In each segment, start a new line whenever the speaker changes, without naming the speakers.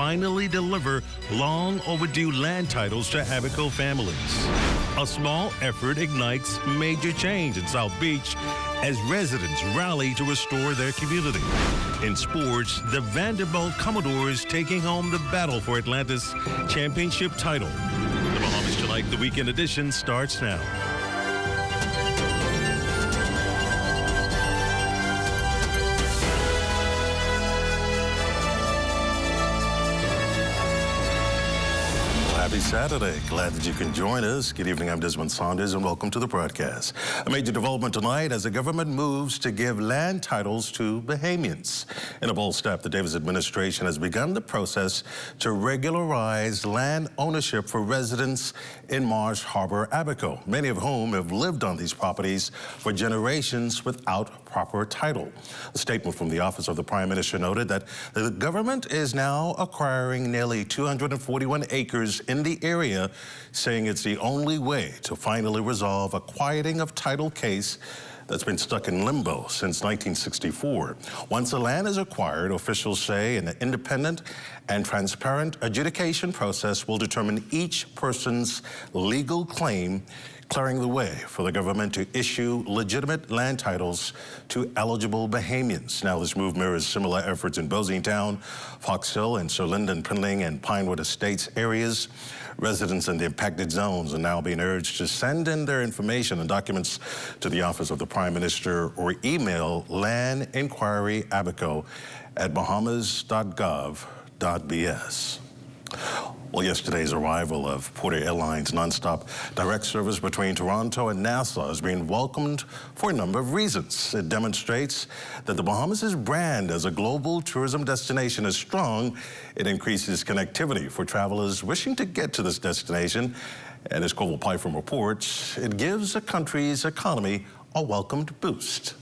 finally deliver long overdue land titles to Abaco families. A small effort ignites major change in South Beach as residents rally to restore their community. In sports, the Vanderbilt Commodores taking home the battle for Atlanta's championship title. The Bahamas Tonight, the weekend edition, starts now.
Happy Saturday. Glad that you can join us. Good evening, I'm Desmond Saunders, and welcome to the broadcast. A major development tonight as the government moves to give land titles to Bahamians. In a bold step, the Davis administration has begun the process to regularize land ownership for residents in Marsh Harbor, Abaco, many of whom have lived on these properties for generations without proper title. A statement from the Office of the Prime Minister noted that the government is now acquiring nearly 241 acres in the area, saying it's the only way to finally resolve a quieting of title case that's been stuck in limbo since 1964. Once the land is acquired, officials say an independent and transparent adjudication process will determine each person's legal claim, clearing the way for the government to issue legitimate land titles to eligible Bahamians. Now, this move mirrors similar efforts in Bosingtown, Fox Hill, and Sir Lyndon Pinling and Pinewood Estates areas. Residents in the impacted zones are now being urged to send in their information and documents to the Office of the Prime Minister or email landinquiry@bahamas.gov.bs. Well, yesterday's arrival of Porter Airlines nonstop direct service between Toronto and Nassau is being welcomed for a number of reasons. It demonstrates that the Bahamas' brand as a global tourism destination is strong. It increases connectivity for travelers wishing to get to this destination. And as Koval Pyfrom reports, it gives a country's economy a welcomed boost.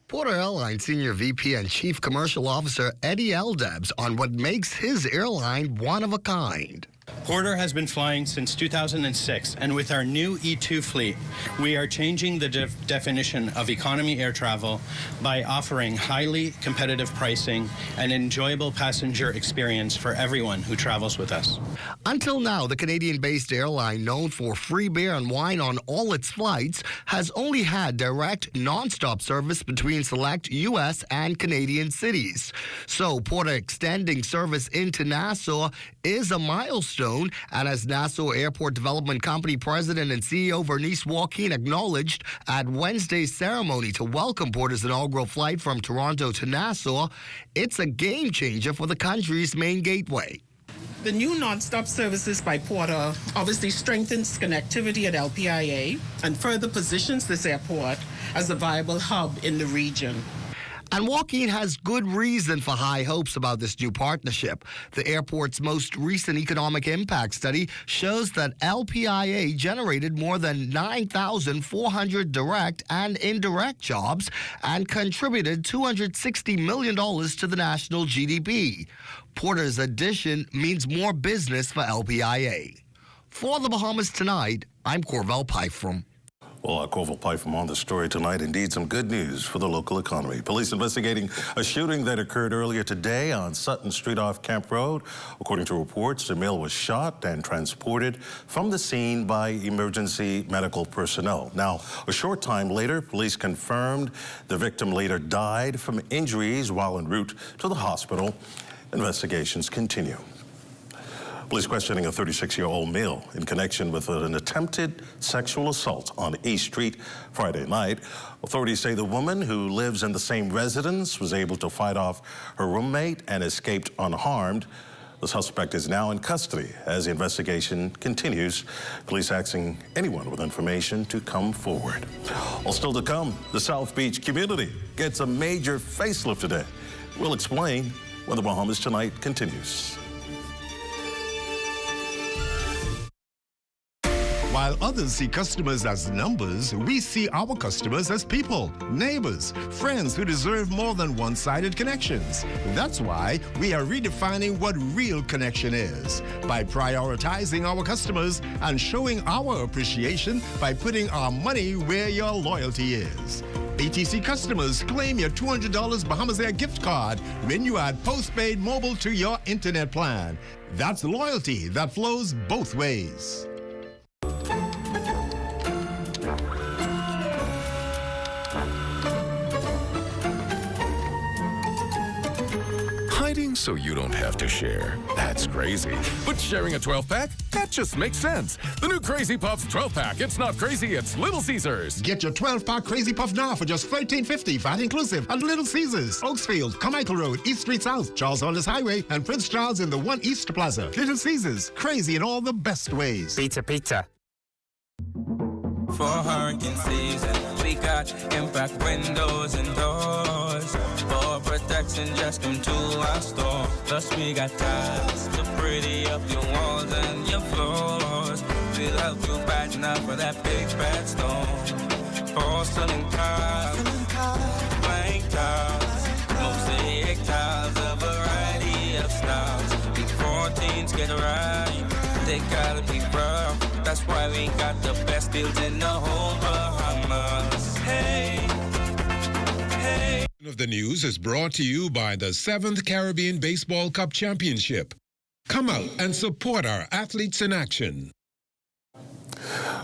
Porter Airlines Senior VP and Chief Commercial Officer Eddie Eldebs on what makes his airline one of a kind.
Porter has been flying since 2006, and with our new E2 fleet, we are changing the definition of economy air travel by offering highly competitive pricing and enjoyable passenger experience for everyone who travels with us.
Until now, the Canadian-based airline, known for free beer and wine on all its flights, has only had direct, non-stop service between select U.S. and Canadian cities. So Porter extending service into Nassau is a milestone, and as Nassau Airport Development Company President and CEO Vernice Joaquin acknowledged at Wednesday's ceremony to welcome Porter's inaugural flight from Toronto to Nassau, it's a game changer for the country's main gateway.
The new non-stop services by Porter obviously strengthens connectivity at LPIA and further positions this airport as a viable hub in the region.
And Joaquin has good reason for high hopes about this new partnership. The airport's most recent economic impact study shows that LPIA generated more than 9,400 direct and indirect jobs and contributed $260 million to the national GDP. Porter's addition means more business for LPIA. For the Bahamas Tonight, I'm Koval Pyfrom.
Well, Koval Pyfrom on the story tonight. Indeed, some good news for the local economy. Police investigating a shooting that occurred earlier today on Sutton Street off Camp Road. According to reports, the male was shot and transported from the scene by emergency medical personnel. Now, a short time later, police confirmed the victim later died from injuries while en route to the hospital. Investigations continue. Police questioning a 36-year-old male in connection with an attempted sexual assault on East Street Friday night. Authorities say the woman, who lives in the same residence, was able to fight off her roommate and escaped unharmed. The suspect is now in custody as the investigation continues. Police asking anyone with information to come forward. All still to come, the South Beach community gets a major facelift today. We'll explain when the Bahamas Tonight continues.
While others see customers as numbers, we see our customers as people, neighbors, friends who deserve more than one-sided connections. That's why we are redefining what real connection is by prioritizing our customers and showing our appreciation by putting our money where your loyalty is. ATC customers claim your $200 Bahamas Air gift card when you add postpaid mobile to your internet plan. That's loyalty that flows both ways.
Hiding so you don't have to share. That's crazy. But sharing a 12-pack? That just makes sense. The new Crazy Puffs 12-pack. It's not crazy, it's Little Caesars.
Get your 12-pack Crazy Puff now for just $13.50, VAT inclusive, at Little Caesars, Oaksfield, Carmichael Road, East Street South, Charles Hollis Highway, and Prince Charles in the One East Plaza. Little Caesars, crazy in all the best ways.
Pizza.
For hurricane season, we got impact windows and doors. For protection, just come to our store. Plus we got tiles to pretty up your walls and your floors. We'll help you brighten up for that big bad storm. Porcelain tiles, blank tiles, mosaic tiles, a variety of styles. Big 14s get right, they gotta be rough. That's why we got the best deals in the whole Bahamas. Hey.
Of the news is brought to you by the 7th Caribbean Baseball Cup Championship. Come out and support our athletes in action.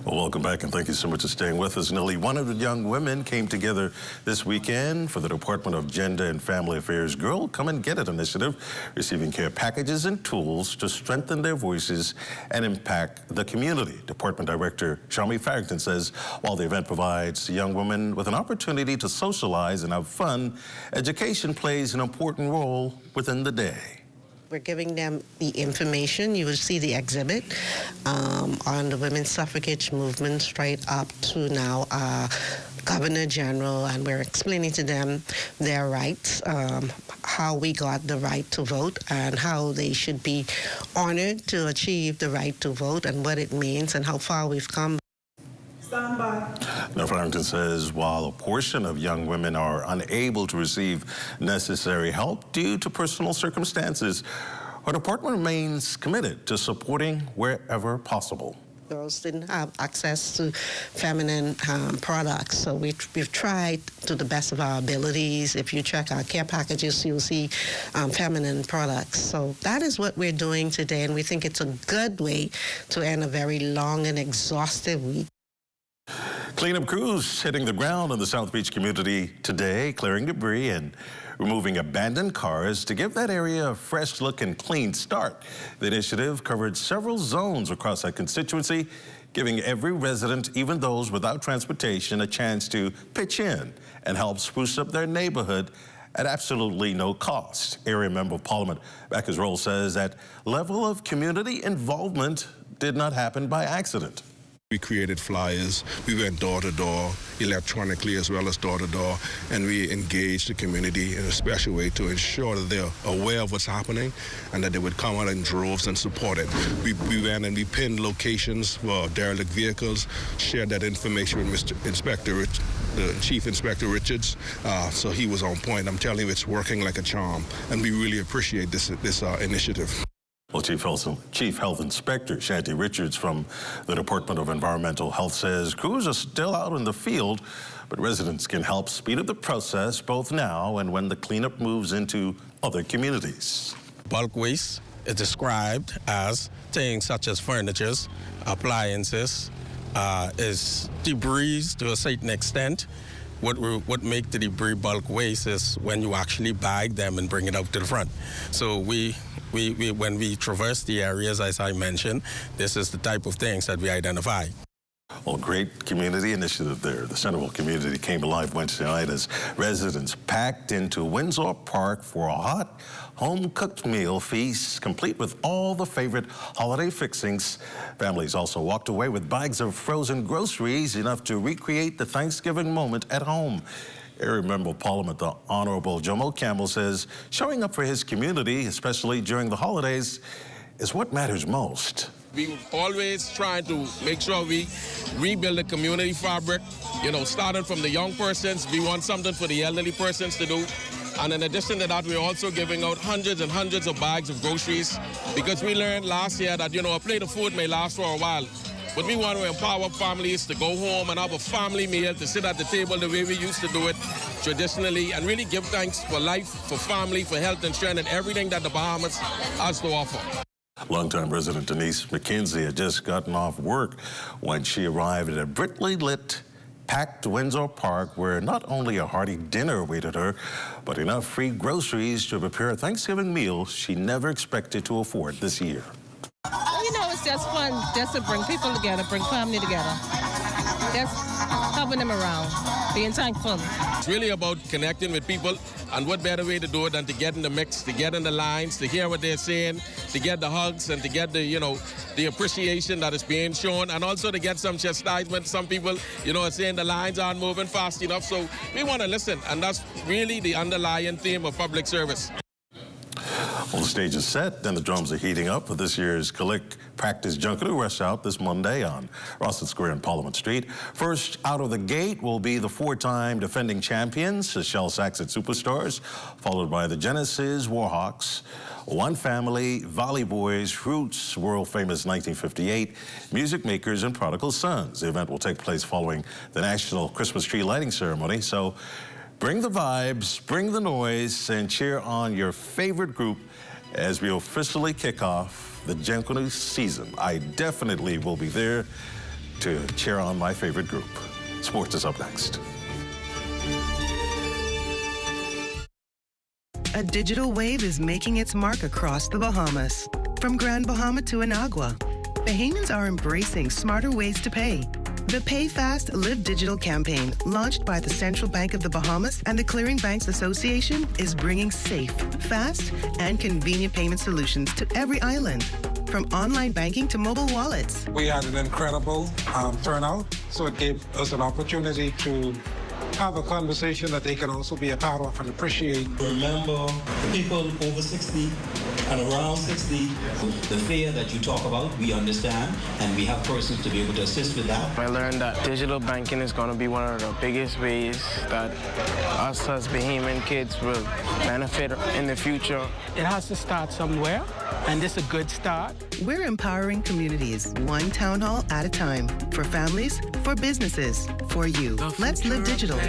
Well, welcome back, and thank you so much for staying with us. Nearly 100 young women came together this weekend for the Department of Gender and Family Affairs Girl Come and Get It initiative, receiving care packages and tools to strengthen their voices and impact the community. Department Director Shami Farrington says while the event provides young women with an opportunity to socialize and have fun, education plays an important role within the day.
We're giving them the information. You will see the exhibit on the women's suffrage movement straight up to now Governor General, and we're explaining to them their rights, how we got the right to vote, and how they should be honored to achieve the right to vote, and what it means, and how far we've come.
Now, Farrington says while a portion of young women are unable to receive necessary help due to personal circumstances, our department remains committed to supporting wherever possible.
Girls didn't have access to feminine products, so we've tried to the best of our abilities. If you check our care packages, you'll see feminine products. So that is what we're doing today, and we think it's a good way to end a very long and exhaustive week.
Cleanup crews hitting the ground in the South Beach community today, clearing debris and removing abandoned cars to give that area a fresh look and clean start. The initiative covered several zones across that constituency, giving every resident, even those without transportation, a chance to pitch in and help spruce up their neighborhood at absolutely no cost. Area Member of Parliament Becca's Roll says that level of community involvement did not happen by accident.
We created flyers, we went door to door, electronically as well as door to door, and we engaged the community in a special way to ensure that they're aware of what's happening and that they would come out in droves and support it. We went and we pinned locations for derelict vehicles, shared that information with the Chief Inspector Richards, so he was on point. I'm telling you, it's working like a charm, and we really appreciate this initiative.
Well, Chief Health Inspector Shanti Richards from the Department of Environmental Health says crews are still out in the field, but residents can help speed up the process both now and when the cleanup moves into other communities.
Bulk waste is described as things such as furniture, appliances, is debris to a certain extent. What make the debris bulk waste is when you actually bag them and bring it out to the front. So when we traverse the areas, as I mentioned, this is the type of things that we identify.
Well, great community initiative there. The Centerville community came alive Wednesday night as residents packed into Windsor Park for a hot, home-cooked meal feast, complete with all the favorite holiday fixings. Families also walked away with bags of frozen groceries, enough to recreate the Thanksgiving moment at home. Area Member of Parliament, the Honorable Jomo Campbell, says showing up for his community, especially during the holidays, is what matters most.
We always trying to make sure we rebuild the community fabric, starting from the young persons. We want something for the elderly persons to do. And in addition to that, we're also giving out hundreds and hundreds of bags of groceries, because we learned last year that, a plate of food may last for a while, but we want to empower families to go home and have a family meal, to sit at the table the way we used to do it traditionally, and really give thanks for life, for family, for health and strength, and everything that the Bahamas has to offer.
Longtime resident Denise McKenzie had just gotten off work when she arrived at a brightly lit, packed Windsor Park, where not only a hearty dinner awaited her, but enough free groceries to prepare a Thanksgiving meal she never expected to afford this year.
You know, it's just fun just to bring people together, bring family together. Just helping them around, being thankful.
It's really about connecting with people, and what better way to do it than to get in the mix, to get in the lines, to hear what they're saying, to get the hugs, and to get the, you know, the appreciation that is being shown, and also to get some chastisement. Some people, you know, are saying the lines aren't moving fast enough, so we want to listen, and that's really the underlying theme of public service.
Well, the stage is set, and the drums are heating up for this year's Collect Practice Junkanoo Rush Out this Monday on Rossett Square and Parliament Street. First out of the gate will be the four-time defending champions, the Shell Saxon Superstars, followed by the Genesis Warhawks, One Family, Valley Boys, Roots, world-famous 1958, Music Makers, and Prodigal Sons. The event will take place following the National Christmas Tree Lighting Ceremony, so bring the vibes, bring the noise, and cheer on your favorite group as we officially kick off the Junkanoo season. I definitely will be there to cheer on my favorite group. Sports is up next.
A digital wave is making its mark across the Bahamas. From Grand Bahama to Anagua, Bahamians are embracing smarter ways to pay. The Pay Fast, Live Digital campaign, launched by the Central Bank of the Bahamas and the Clearing Banks Association, is bringing safe, fast, and convenient payment solutions to every island, from online banking to mobile wallets.
We had an incredible turnout, so it gave us an opportunity to have a conversation that they can also be a part of and appreciate.
Remember, people over 60 and around 60, the fear that you talk about, we understand, and we have persons to be able to assist with that.
I learned that digital banking is going to be one of the biggest ways that us as Bahamian kids will benefit in the future.
It has to start somewhere, and this is a good start.
We're empowering communities, one town hall at a time, for families, for businesses, for you. Let's live digital.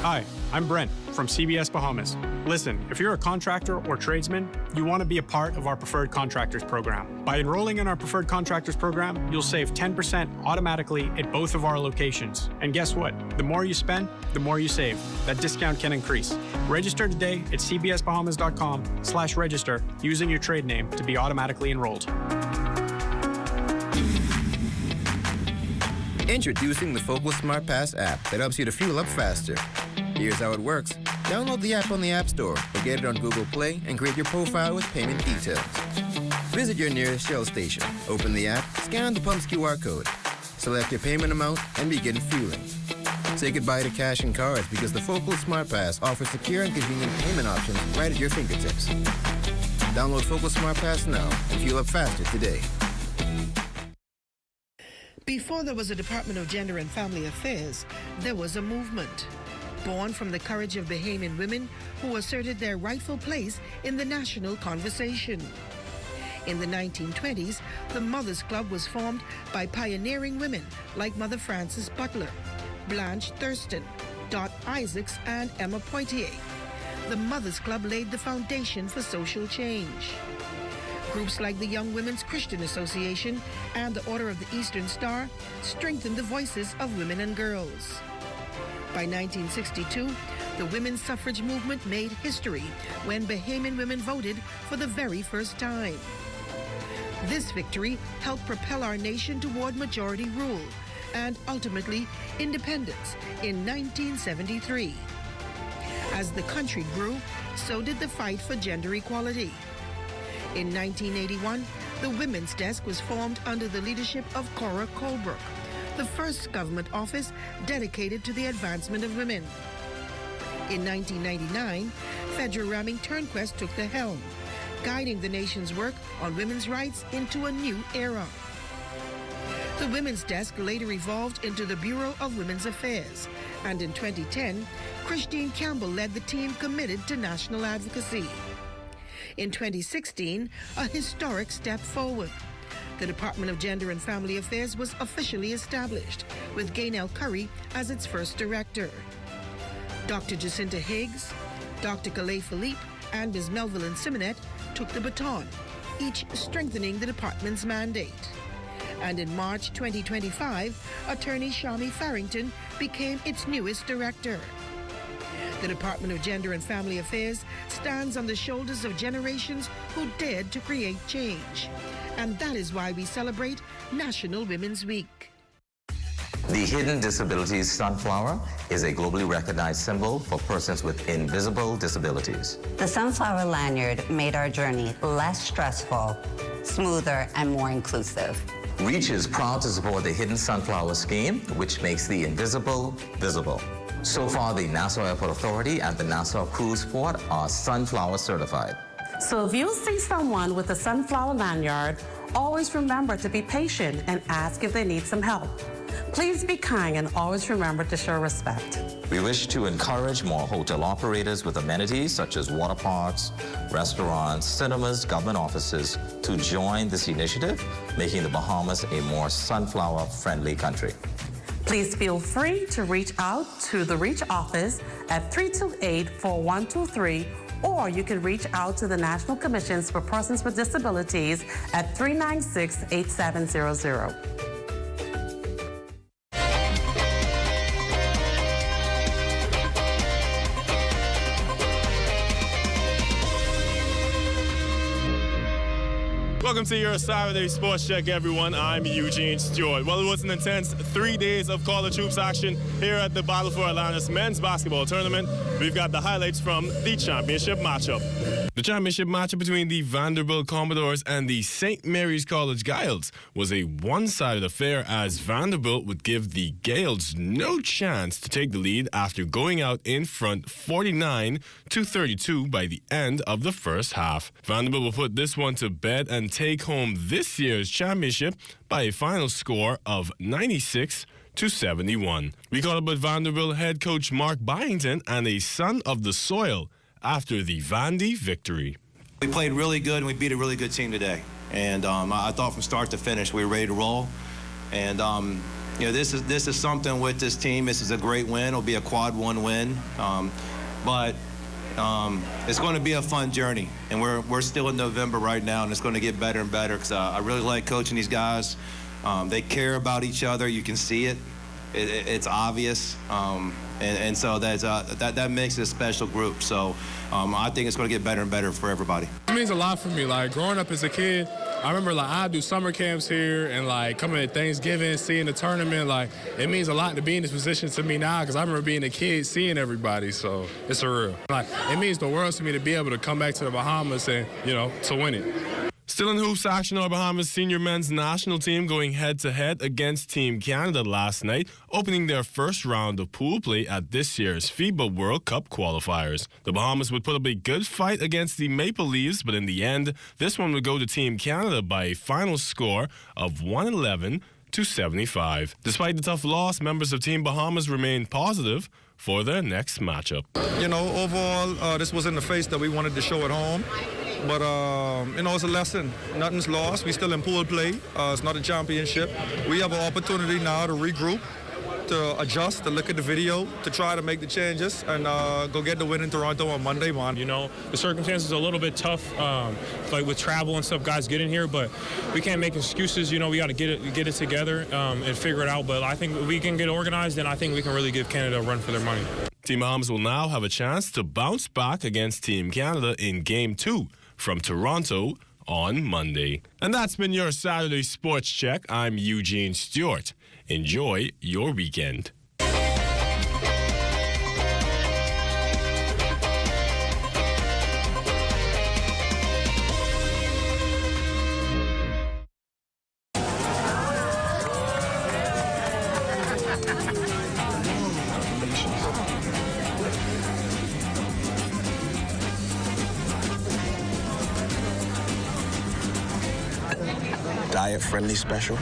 Hi, I'm Brent from CBS Bahamas. Listen, if you're a contractor or tradesman, you want to be a part of our Preferred Contractors Program. By enrolling in our Preferred Contractors Program, you'll save 10% automatically at both of our locations. And guess what? The more you spend, the more you save. That discount can increase. Register today at cbsbahamas.com/register using your trade name to be automatically enrolled.
Introducing the Focal Smart Pass app that helps you to fuel up faster. Here's how it works. Download the app on the App Store or get it on Google Play and create your profile with payment details. Visit your nearest Shell station. Open the app, scan the pump's QR code, select your payment amount, and begin fueling. Say goodbye to cash and cards because the Focal Smart Pass offers secure and convenient payment options right at your fingertips. Download Focal Smart Pass now and fuel up faster today.
Before there was a Department of Gender and Family Affairs, there was a movement born from the courage of Bahamian women who asserted their rightful place in the national conversation. In the 1920s, the Mothers Club was formed by pioneering women like Mother Frances Butler, Blanche Thurston, Dot Isaacs, and Emma Poitier. The Mothers Club laid the foundation for social change. Groups like the Young Women's Christian Association and the Order of the Eastern Star strengthened the voices of women and girls. By 1962, the women's suffrage movement made history when Bahamian women voted for the very first time. This victory helped propel our nation toward majority rule and ultimately independence in 1973. As the country grew, so did the fight for gender equality. In 1981, the Women's Desk was formed under the leadership of Cora Colebrook, the first government office dedicated to the advancement of women. In 1999, Fedra Raming Turnquest took the helm, guiding the nation's work on women's rights into a new era. The women's desk later evolved into the Bureau of Women's Affairs, and in 2010, Christine Campbell led the team committed to national advocacy. In 2016, a historic step forward. The Department of Gender and Family Affairs was officially established, with Gaynell Curry as its first director. Dr. Jacinta Higgs, Dr. Calais Philippe, and Ms. Melville Simonet took the baton, each strengthening the department's mandate. And in March 2025, attorney Shami Farrington became its newest director. The Department of Gender and Family Affairs stands on the shoulders of generations who dared to create change. And that is why we celebrate National Women's Week.
The Hidden Disabilities Sunflower is a globally recognized symbol for persons with invisible disabilities.
The sunflower lanyard made our journey less stressful, smoother, and more inclusive.
REACH is proud to support the Hidden Sunflower Scheme, which makes the invisible visible. So far, the Nassau Airport Authority and the Nassau Cruise Port are sunflower certified.
So if you see someone with a sunflower lanyard, always remember to be patient and ask if they need some help. Please be kind and always remember to show respect.
We wish to encourage more hotel operators with amenities such as water parks, restaurants, cinemas, government offices to join this initiative, making the Bahamas a more sunflower-friendly country.
Please feel free to reach out to the REACH office at 328-4123, or you can reach out to the National Commissions for Persons with Disabilities at 396-8700.
Welcome to your Saturday Sports Check, everyone. I'm Eugene Stewart. Well, it was an intense 3 days of college hoops action here at the Battle for Atlantis men's basketball tournament. We've got the highlights from the championship matchup. The championship matchup between the Vanderbilt Commodores and the St. Mary's College Gales was a one-sided affair, as Vanderbilt would give the Gales no chance to take the lead after going out in front 49-32 by the end of the first half. Vanderbilt will put this one to bed and take home this year's championship by a final score of 96-71. We caught up with Vanderbilt head coach Mark Byington and a son of the soil after the Vandy victory.
We played really good and we beat a really good team today. And I thought from start to finish we were ready to roll. And this is something with this team. This is a great win. It'll be a quad one win. But it's going to be a fun journey, and we're still in November right now, and it's going to get better and better because I really like coaching these guys. They care about each other. You can see it. It's obvious, and so that makes it a special group. So I think it's going to get better and better for everybody.
It means a lot for me. Like, growing up as a kid, I remember, like, I do summer camps here, and, like, coming to Thanksgiving, seeing the tournament, like, it means a lot to be in this position to me now because I remember being a kid seeing everybody, so it's surreal. Like, it means the world to me to be able to come back to the Bahamas and, to win it. Still in hoops action, our Bahamas senior men's national team going head-to-head against Team Canada last night, opening their first round of pool play at this year's FIBA World Cup qualifiers. The Bahamas would put up a good fight against the Maple Leafs, but in the end, this one would go to Team Canada by a final score of 111-75. Despite the tough loss, members of Team Bahamas remain positive for their next matchup.
Overall, this wasn't the face that we wanted to show at home. But, it's a lesson. Nothing's lost. We still in pool play. It's not a championship. We have an opportunity now to regroup, to adjust, to look at the video, to try to make the changes, and go get the win in Toronto on Monday, man.
The circumstances are a little bit tough, like with travel and stuff, guys get in here, but we can't make excuses. We got to get it together and figure it out. But I think we can get organized, and I think we can really give Canada a run for their money.
Team Bahamas will now have a chance to bounce back against Team Canada in Game 2 from Toronto on Monday. And that's been your Saturday Sports Check. I'm Eugene Stewart. Enjoy your weekend.
Diet-friendly special.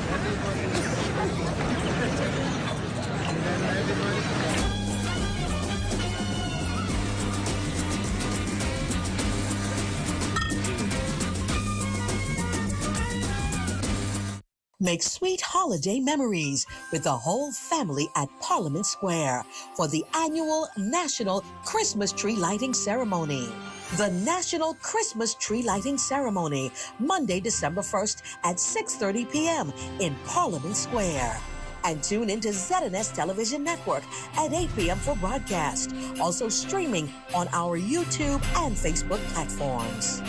Make sweet holiday memories with the whole family at Parliament Square for the annual National Christmas Tree Lighting Ceremony. The National Christmas Tree Lighting Ceremony, Monday, December 1st at 6:30 p.m. in Parliament Square. And tune into ZNS Television Network at 8 p.m. for broadcast. Also streaming on our YouTube and Facebook platforms.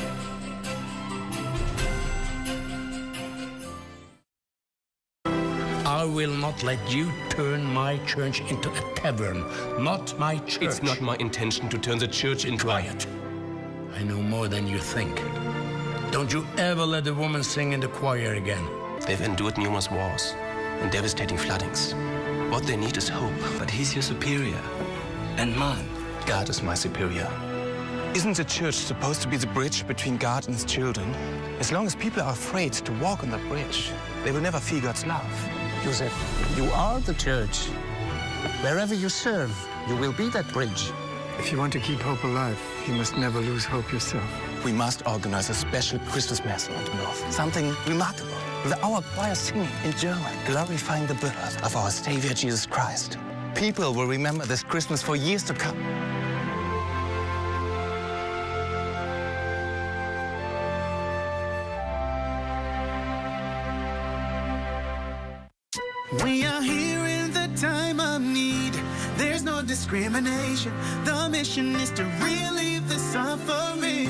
I will not let you turn my church into a tavern. Not my church.
It's not my intention to turn the church into
Quiet. I know more than you think. Don't you ever let a woman sing in the choir again.
They've endured numerous wars and devastating floodings. What they need is hope. But he's your superior. And mine. God is my superior.
Isn't the church supposed to be the bridge between God and his children? As long as people are afraid to walk on that bridge, they will never feel God's love.
Joseph, you are the church. Wherever you serve, you will be that bridge.
If you want to keep hope alive, you must never lose hope yourself. We must organize a special Christmas Mass in the North. Something remarkable. With our choir singing in German, glorifying the birth of our Savior Jesus Christ. People will remember this Christmas for years to come.
We are here in the time of need. There's no discrimination. The mission is to relieve the suffering.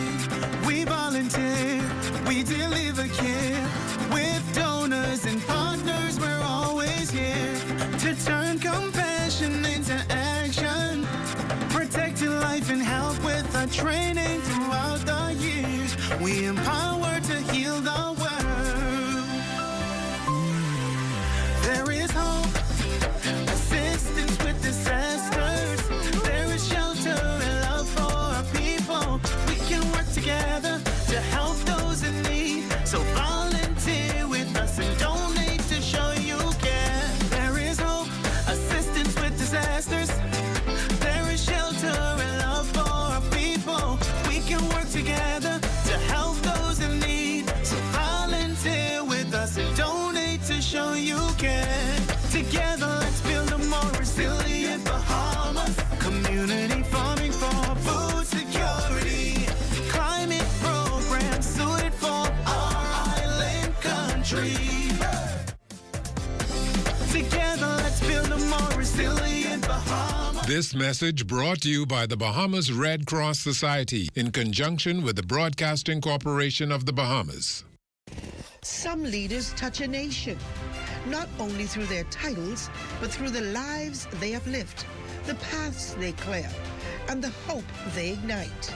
We volunteer, we deliver care. With donors and partners, we're always here to turn compassion into action. Protecting life and health with our training throughout the years. We empower to heal the world. There is hope, assistance with disasters. There is shelter and love for our people. We can work together to help those in need. So volunteer with us and donate to show you care. There is hope, assistance with disasters. There is shelter and love for our people. We can work together to help those in need. So volunteer with us and donate to show you care. Together, let's build a more resilient Bahamas. Community farming for food security. Climate programs suited for our island country. Together, let's build a more resilient Bahamas.
This message brought to you by the Bahamas Red Cross Society in conjunction with the Broadcasting Corporation of the Bahamas.
Some leaders touch a nation, not only through their titles, but through the lives they uplift, the paths they clear, and the hope they ignite.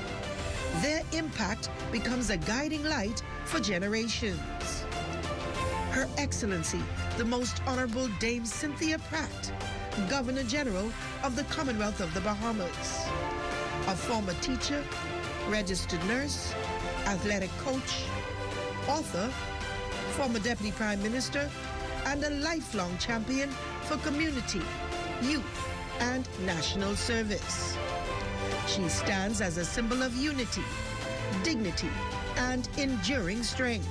Their impact becomes a guiding light for generations. Her Excellency, the Most Honorable Dame Cynthia Pratt, Governor General of the Commonwealth of the Bahamas, a former teacher, registered nurse, athletic coach, author, former Deputy Prime Minister, and a lifelong champion for community, youth, and national service. She stands as a symbol of unity, dignity, and enduring strength.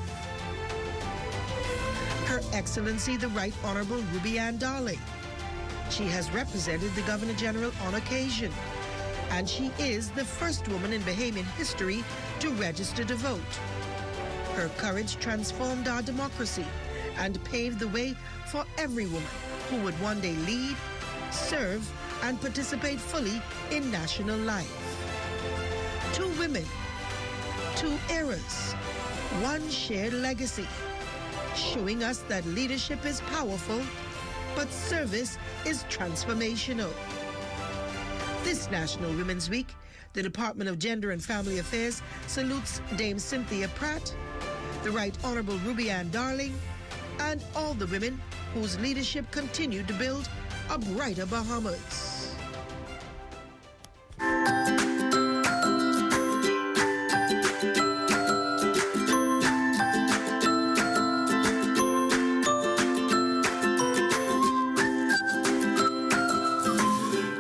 Her Excellency, the Right Honorable Ruby Ann Darling. She has represented the Governor General on occasion, and she is the first woman in Bahamian history to register to vote. Her courage transformed our democracy and paved the way for every woman who would one day lead, serve, and participate fully in national life. Two women, two eras, one shared legacy, showing us that leadership is powerful, but service is transformational. This National Women's Week, the Department of Gender and Family Affairs salutes Dame Cynthia Pratt, the Right Honorable Ruby Ann Darling, and all the women whose leadership continued to build a brighter Bahamas.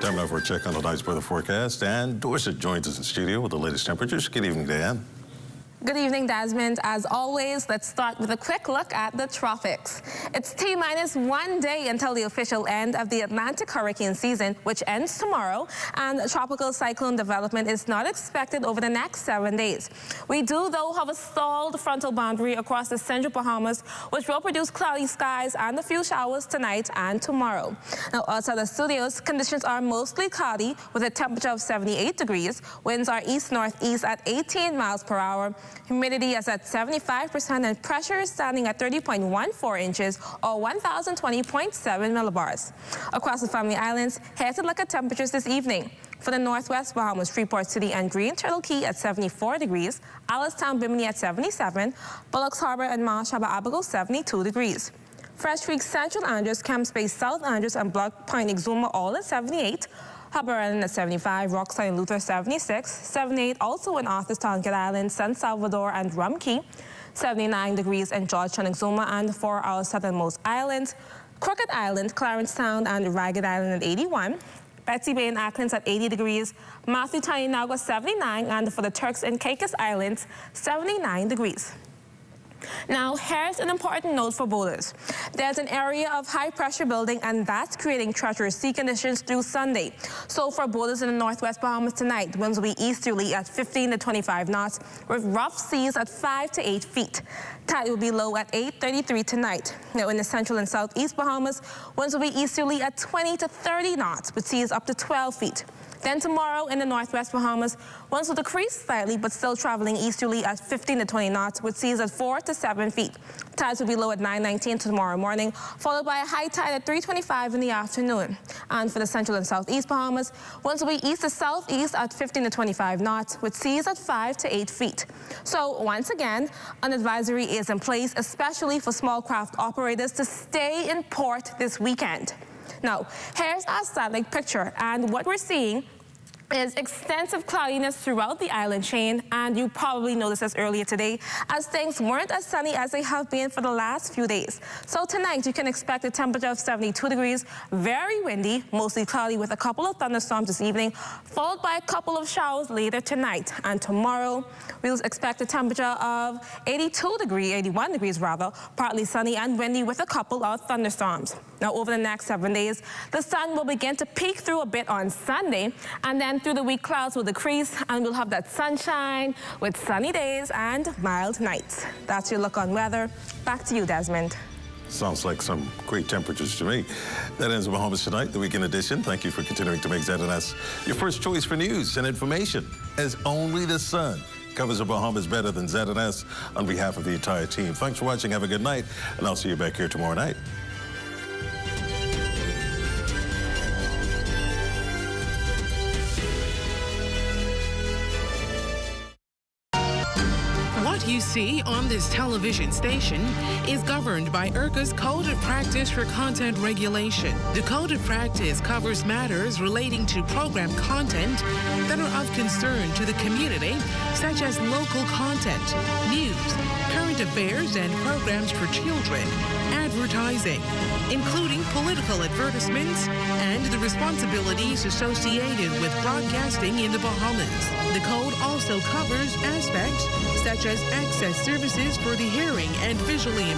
Time now for a check on tonight's weather forecast. And Dorset joins us in studio with the latest temperatures. Good evening, Dan.
Good evening, Desmond. As always, let's start with a quick look at the tropics. It's T-minus 1 day until the official end of the Atlantic hurricane season, which ends tomorrow, and tropical cyclone development is not expected over the next 7 days. We do, though, have a stalled frontal boundary across the central Bahamas, which will produce cloudy skies and a few showers tonight and tomorrow. Now, outside the studios, conditions are mostly cloudy with a temperature of 78 degrees. Winds are east-northeast at 18 miles per hour. Humidity is at 75% and pressure is standing at 30.14 inches or 1,020.7 millibars. Across the Family Islands, here's a look at temperatures this evening. For the Northwest Bahamas, Freeport City and Green Turtle Key at 74 degrees, Alistown, Bimini at 77, Bullocks Harbor and Marsh Harbor, Abaco 72 degrees. Fresh Creek, Central Andros, Camps Bay, South Andros and Block Point, Exuma all at 78. Harbour Island at 75, Rockside and Luther 76, 78 also in Arthurstown, Kid Island, San Salvador and Rum Key, 79 degrees in Georgetown, Exuma and 4 our southernmost islands, Crooked Island, Clarence Town and Ragged Island at 81, Betsy Bay and Acklands at 80 degrees, Matthew Town and Nagua 79, and for the Turks and Caicos Islands, 79 degrees. Now, here's an important note for boaters. There's an area of high pressure building, and that's creating treacherous sea conditions through Sunday. So for boaters in the Northwest Bahamas tonight, winds will be easterly at 15 to 25 knots, with rough seas at 5 to 8 feet. Tide will be low at 8:33 tonight. Now, in the central and southeast Bahamas, winds will be easterly at 20 to 30 knots, with seas up to 12 feet. Then tomorrow in the Northwest Bahamas, winds will decrease slightly, but still traveling easterly at 15 to 20 knots, with seas at 4 to 7 feet. Tides will be low at 9:19 tomorrow morning, followed by a high tide at 3:25 in the afternoon. And for the central and southeast Bahamas, winds will be east to southeast at 15 to 25 knots, with seas at 5 to 8 feet. So once again, an advisory is in place, especially for small craft operators to stay in port this weekend. Now, here's our satellite picture, and what we're seeing is extensive cloudiness throughout the island chain, and you probably noticed this earlier today, as things weren't as sunny as they have been for the last few days. So tonight, you can expect a temperature of 72 degrees, very windy, mostly cloudy with a couple of thunderstorms this evening, followed by a couple of showers later tonight. And tomorrow, we'll expect a temperature of 81 degrees rather, partly sunny and windy with a couple of thunderstorms. Now, over the next 7 days, the sun will begin to peek through a bit on Sunday, and then through the week, clouds will decrease, and we'll have that sunshine with sunny days and mild nights. That's your look on weather. Back to you, Desmond.
Sounds like some great temperatures to me. That ends Bahamas Tonight, the weekend edition. Thank you for continuing to make ZNS your first choice for news and information, as only the sun covers the Bahamas better than ZNS. On behalf of the entire team, thanks for watching. Have a good night, and I'll see you back here tomorrow night.
What you see on this television station is governed by IRCA's Code of Practice for Content Regulation. The Code of Practice covers matters relating to program content that are of concern to the community, such as local content, news, current affairs, and programs for children, advertising, including political advertisements, and the responsibilities associated with broadcasting in the Bahamas. The code also covers aspects such as access services for the hearing and visually impaired